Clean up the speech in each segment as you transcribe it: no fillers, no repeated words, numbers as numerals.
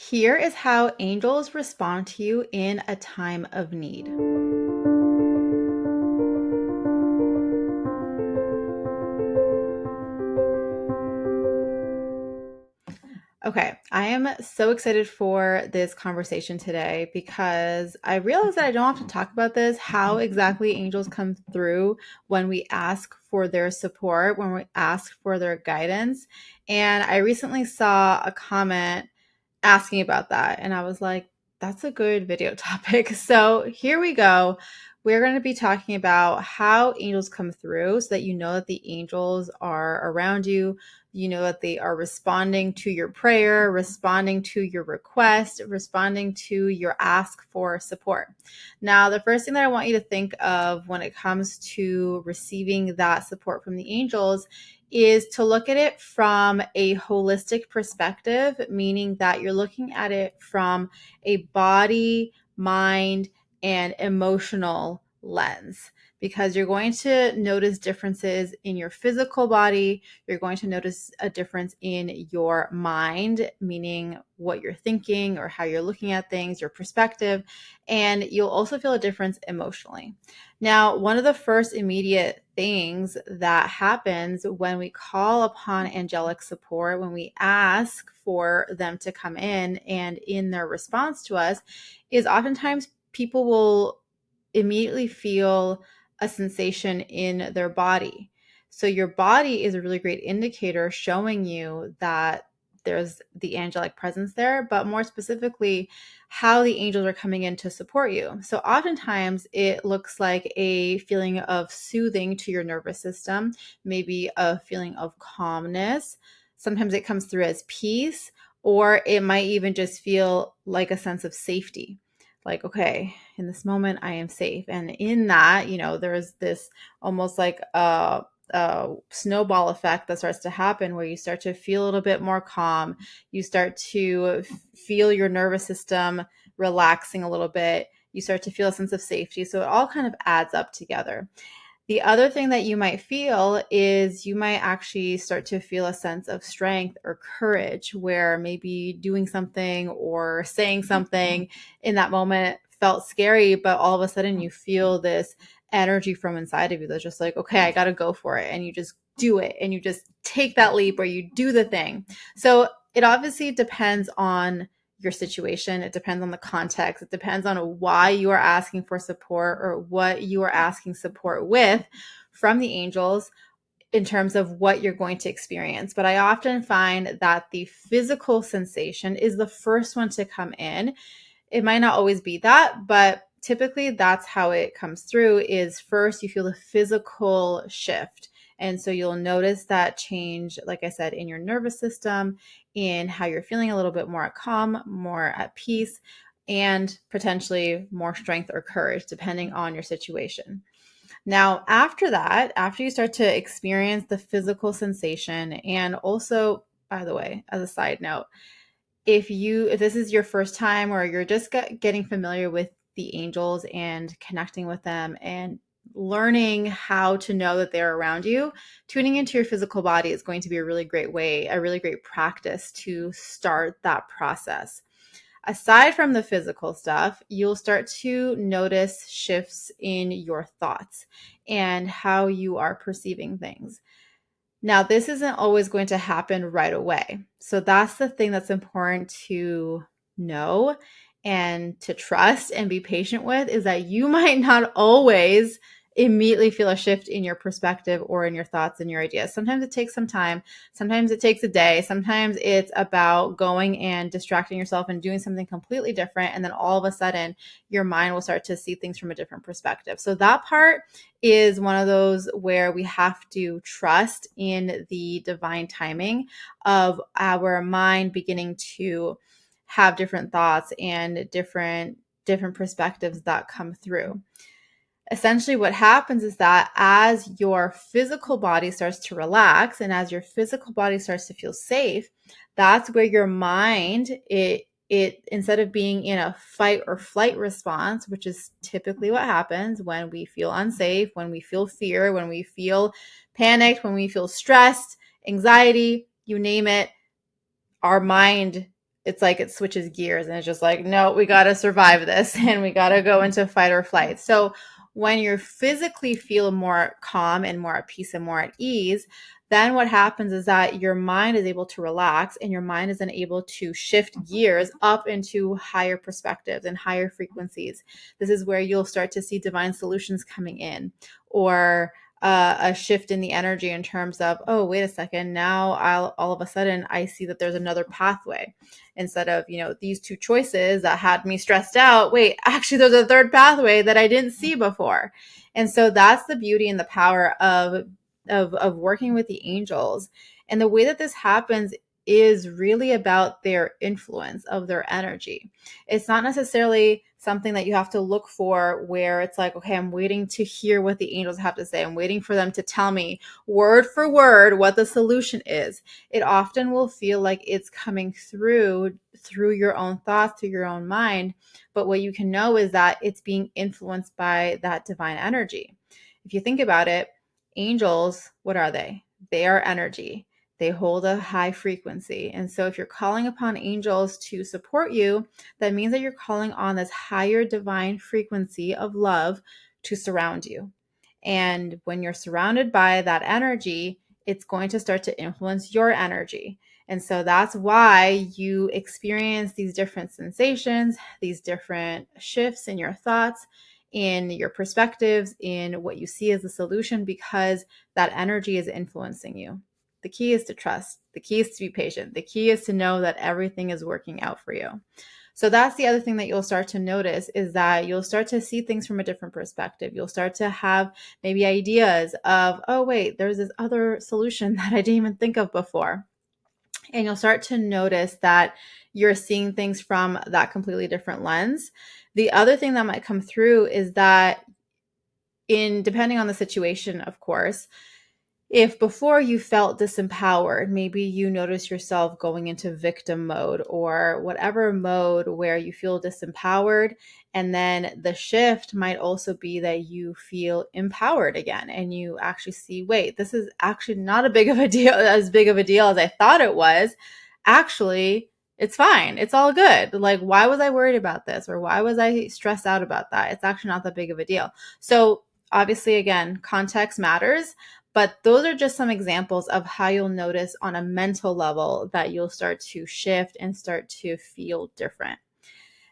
Here is how angels respond to you in a time of need. Okay, I am so excited for this conversation today because I realize that I don't often talk about this, how exactly angels come through when we ask for their support, when we ask for their guidance. And I recently saw a comment asking about that, and I was like, that's a good video topic. So here we go. We're going to be talking about how angels come through so that you know that the angels are around you. You know that they are responding to your prayer, responding to your request, responding to your ask for support. Now, the first thing that I want you to think of when it comes to receiving that support from the angels is to look at it from a holistic perspective, meaning that you're looking at it from a body, mind, and emotional lens, because you're going to notice differences in your physical body. You're going to notice a difference in your mind, meaning what you're thinking or how you're looking at things, your perspective, and you'll also feel a difference emotionally. Now, one of the first immediate things that happens when we call upon angelic support, when we ask for them to come in and in their response to us, is oftentimes people will immediately feel a sensation in their body. So your body is a really great indicator showing you that there's the angelic presence there, but more specifically, how the angels are coming in to support you. So oftentimes it looks like a feeling of soothing to your nervous system, maybe a feeling of calmness. Sometimes it comes through as peace, or it might even just feel like a sense of safety. Like, okay, in this moment, I am safe. And in that, there's this almost like a snowball effect that starts to happen where you start to feel a little bit more calm. You start to feel your nervous system relaxing a little bit. You start to feel a sense of safety. So it all kind of adds up together. The other thing that you might feel is you might actually start to feel a sense of strength or courage, where maybe doing something or saying something in that moment felt scary, but all of a sudden you feel this energy from inside of you that's just like, okay, I got to go for it. And you just do it and you just take that leap or you do the thing. So it obviously depends on your situation. It depends on the context. It depends on why you are asking for support or what you are asking support with from the angels in terms of what you're going to experience. But I often find that the physical sensation is the first one to come in. It might not always be that, but typically that's how it comes through. Is first you feel the physical shift. And so you'll notice that change, like I said, in your nervous system, in how you're feeling a little bit more calm, more at peace, and potentially more strength or courage, depending on your situation. Now, after that, after you start to experience the physical sensation, and also, by the way, as a side note, if this is your first time or you're just getting familiar with the angels and connecting with them and learning how to know that they're around you, tuning into your physical body is going to be a really great way, a really great practice to start that process. Aside from the physical stuff, you'll start to notice shifts in your thoughts and how you are perceiving things. Now, this isn't always going to happen right away. So that's the thing that's important to know and to trust and be patient with, is that you might not always immediately feel a shift in your perspective or in your thoughts and your ideas. Sometimes it takes some time. Sometimes it takes a day. Sometimes it's about going and distracting yourself and doing something completely different. And then all of a sudden, your mind will start to see things from a different perspective. So that part is one of those where we have to trust in the divine timing of our mind beginning to have different thoughts and different perspectives that come through. Essentially what happens is that as your physical body starts to relax and as your physical body starts to feel safe, that's where your mind, it instead of being in a fight or flight response, which is typically what happens when we feel unsafe, when we feel fear, when we feel panicked, when we feel stressed, anxiety, you name it, our mind it's like it switches gears and it's just like, no, we got to survive this and we got to go into fight or flight. So when you physically feel more calm and more at peace and more at ease, then what happens is that your mind is able to relax and your mind is then able to shift gears up into higher perspectives and higher frequencies. This is where you'll start to see divine solutions coming in, or a shift in the energy in terms of, oh, wait a second, now all of a sudden I see that there's another pathway. Instead of, these two choices that had me stressed out, wait, actually there's a third pathway that I didn't see before. And so that's the beauty and the power of working with the angels. And the way that this happens is really about their influence of their energy. It's not necessarily something that you have to look for where it's like, okay, I'm waiting to hear what the angels have to say. I'm waiting for them to tell me word for word what the solution is. It often will feel like it's coming through your own thoughts, through your own mind. But what you can know is that it's being influenced by that divine energy. If you think about it, angels, what are they? They are energy. They hold a high frequency. And so if you're calling upon angels to support you, that means that you're calling on this higher divine frequency of love to surround you. And when you're surrounded by that energy, it's going to start to influence your energy. And so that's why you experience these different sensations, these different shifts in your thoughts, in your perspectives, in what you see as a solution, because that energy is influencing you. The key is to trust. The key is to be patient. The key is to know that everything is working out for you. So that's the other thing that you'll start to notice, is that you'll start to see things from a different perspective. You'll start to have maybe ideas of, oh, wait, there's this other solution that I didn't even think of before. And you'll start to notice that you're seeing things from that completely different lens. The other thing that might come through is that, depending on the situation, of course, if before you felt disempowered, maybe you notice yourself going into victim mode or whatever mode where you feel disempowered, and then the shift might also be that you feel empowered again and you actually see, wait, this is actually not as big of a deal as I thought it was. Actually, it's fine. It's all good. Like, why was I worried about this? Or why was I stressed out about that? It's actually not that big of a deal. So obviously, again, context matters. But those are just some examples of how you'll notice on a mental level that you'll start to shift and start to feel different.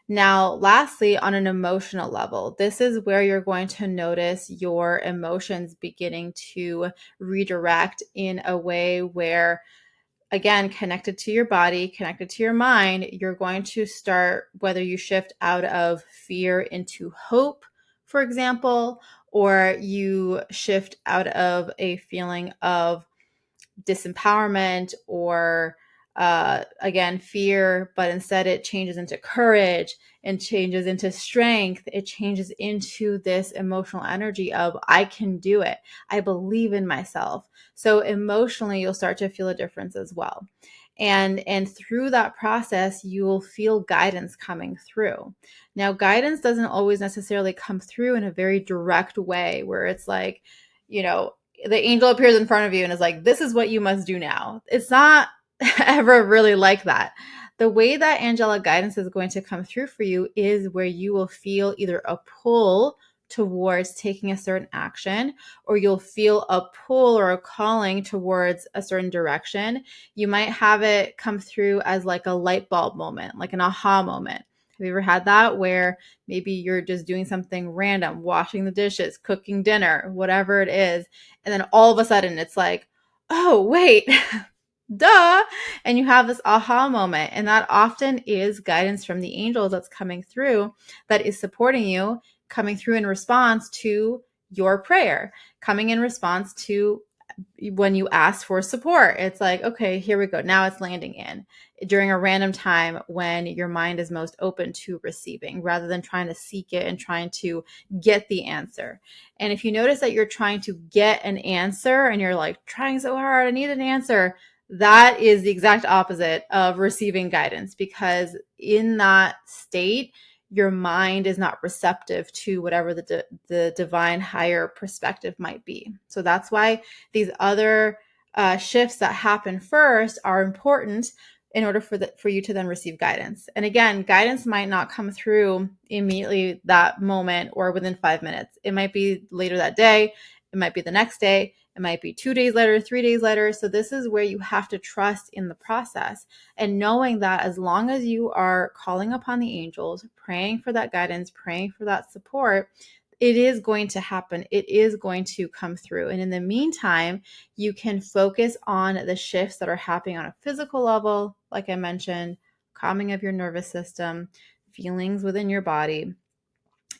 Now, lastly, on an emotional level, this is where you're going to notice your emotions beginning to redirect in a way where, again, connected to your body, connected to your mind, you're going to start, whether you shift out of fear into hope, for example, or you shift out of a feeling of disempowerment or again, fear, but instead it changes into courage and changes into strength. It changes into this emotional energy of, I can do it. I believe in myself. So emotionally, you'll start to feel a difference as well. And through that process, you will feel guidance coming through. Now, guidance doesn't always necessarily come through in a very direct way where it's like, the angel appears in front of you and is like, this is what you must do now. It's not ever really like that. The way that angelic guidance is going to come through for you is where you will feel either a pull towards taking a certain action, or you'll feel a pull or a calling towards a certain direction. You might have it come through as like a light bulb moment, like an aha moment. Have you ever had that where maybe you're just doing something random, washing the dishes, cooking dinner, whatever it is, and then all of a sudden it's like, oh, wait, duh. And you have this aha moment. And that often is guidance from the angels that's coming through, that is supporting you, coming through in response to your prayer, coming in response to when you ask for support. It's like, okay, here we go. Now it's landing in during a random time when your mind is most open to receiving, rather than trying to seek it and trying to get the answer. And if you notice that you're trying to get an answer and you're like trying so hard, I need an answer, that is the exact opposite of receiving guidance, because in that state, your mind is not receptive to whatever the divine higher perspective might be. So that's why these other shifts that happen first are important. in order for you to then receive guidance. And again, guidance might not come through immediately that moment or within 5 minutes. It might be later that day. It might be the next day. It might be 2 days later, 3 days later. So this is where you have to trust in the process and knowing that as long as you are calling upon the angels, praying for that guidance, praying for that support, it is going to happen. It is going to come through. And in the meantime, you can focus on the shifts that are happening on a physical level, like I mentioned, calming of your nervous system, feelings within your body,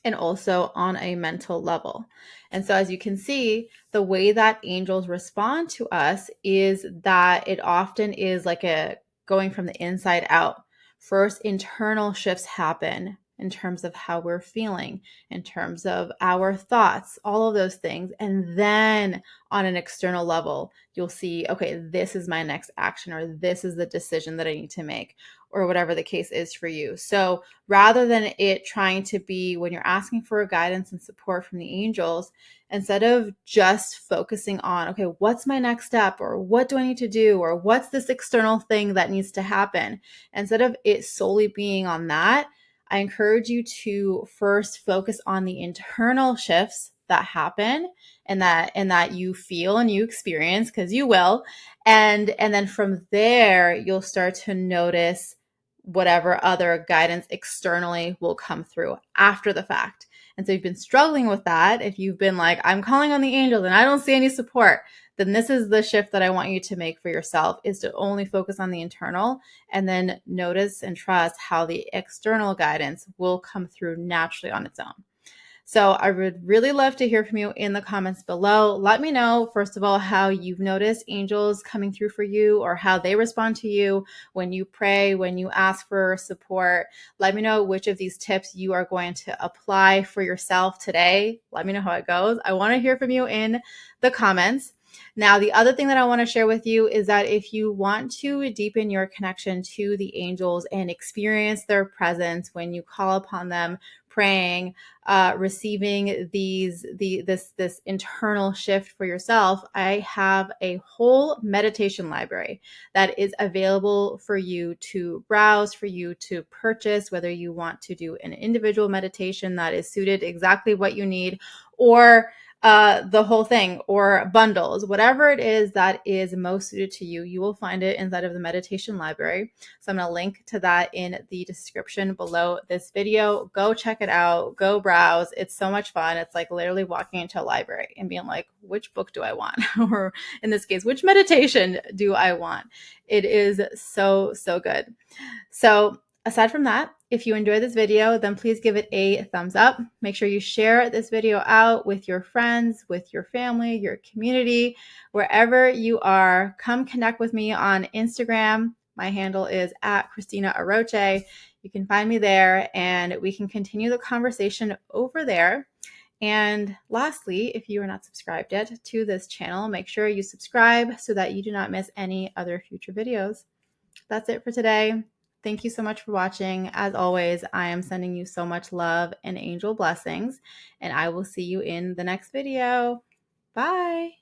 and also on a mental level. And so, as you can see, the way that angels respond to us is that it often is like a going from the inside out. First, internal shifts happen in terms of how we're feeling, in terms of our thoughts, all of those things. And then on an external level, you'll see, okay, this is my next action, or this is the decision that I need to make, or whatever the case is for you. So rather than it trying to be when you're asking for guidance and support from the angels, instead of just focusing on, okay, what's my next step, or what do I need to do, or what's this external thing that needs to happen, instead of it solely being on that, I encourage you to first focus on the internal shifts that happen and that you feel and you experience, because you will. And then from there, you'll start to notice whatever other guidance externally will come through after the fact. And so you've been struggling with that. If you've been like, I'm calling on the angels and I don't see any support, then this is the shift that I want you to make for yourself, is to only focus on the internal and then notice and trust how the external guidance will come through naturally on its own. So I would really love to hear from you in the comments below. Let me know, first of all, how you've noticed angels coming through for you, or how they respond to you when you pray, when you ask for support. Let me know which of these tips you are going to apply for yourself today. Let me know how it goes. I want to hear from you in the comments. Now, the other thing that I want to share with you is that if you want to deepen your connection to the angels and experience their presence when you call upon them, praying, receiving this internal shift for yourself, I have a whole meditation library that is available for you to browse, for you to purchase, whether you want to do an individual meditation that is suited exactly what you need, or the whole thing, or bundles, whatever it is that is most suited to you, you will find it inside of the meditation library. So I'm going to link to that in the description below this video. Go check it out. Go browse. It's so much fun. It's like literally walking into a library and being like, which book do I want? Or in this case, which meditation do I want? It is so, so good. So aside from that, if you enjoyed this video, then please give it a thumbs up. Make sure you share this video out with your friends, with your family, your community, wherever you are. Come connect with me on Instagram. My handle is at Cristina Aroche. You can find me there and we can continue the conversation over there. And lastly, if you are not subscribed yet to this channel, make sure you subscribe so that you do not miss any other future videos. That's it for today. Thank you so much for watching. As always, I am sending you so much love and angel blessings, and I will see you in the next video. Bye.